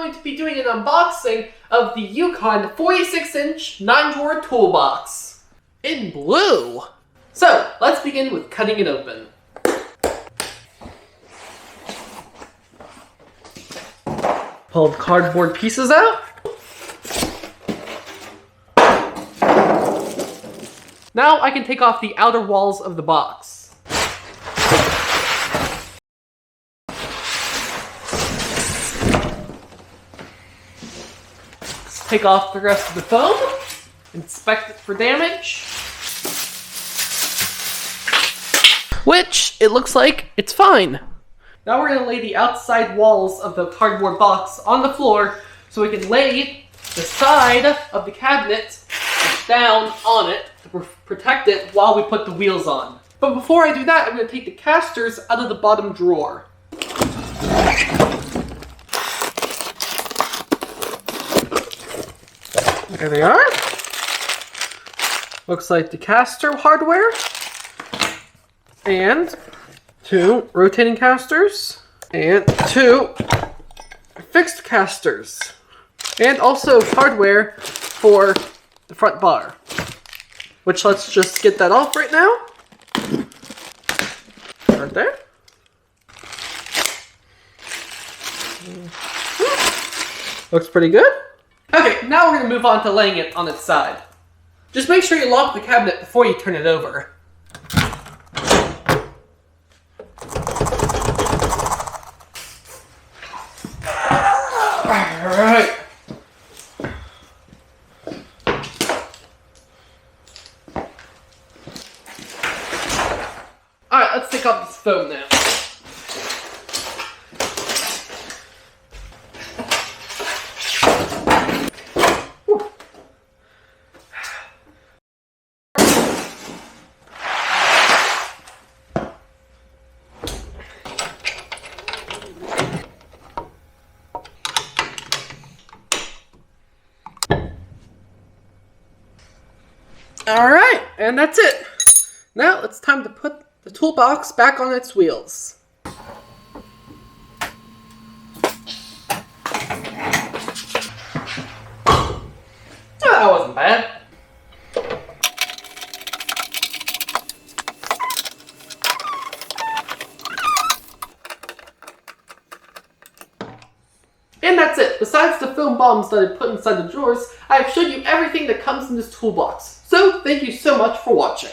going to be doing an unboxing of the Yukon 46-inch 9-drawer toolbox in blue. So, let's begin with cutting it open. Pull the cardboard pieces out. Now I can take off the outer walls of the box. Let's take off the rest of the foam. Inspect it for damage. Which, it looks like it's fine. Now we're going to lay the outside walls of the cardboard box on the floor so we can lay the side of the cabinet down on it to protect it while we put the wheels on. But before I do that, I'm going to take the casters out of the bottom drawer. There they are. Looks like the caster hardware and 2 rotating casters and 2 fixed casters, and also hardware for the front bar, which let's just get that off right now. Right there. Looks pretty good. Okay, now we're going to move on to laying it on its side. Just make sure you lock the cabinet before you turn it over. Alright. Alright, let's take off this foam now. Whew. Alright, and that's it. Now it's time to put the toolbox back on its wheels. That wasn't bad. And that's it. Besides the foam bombs that I put inside the drawers, I have showed you everything that comes in this toolbox. So, thank you so much for watching.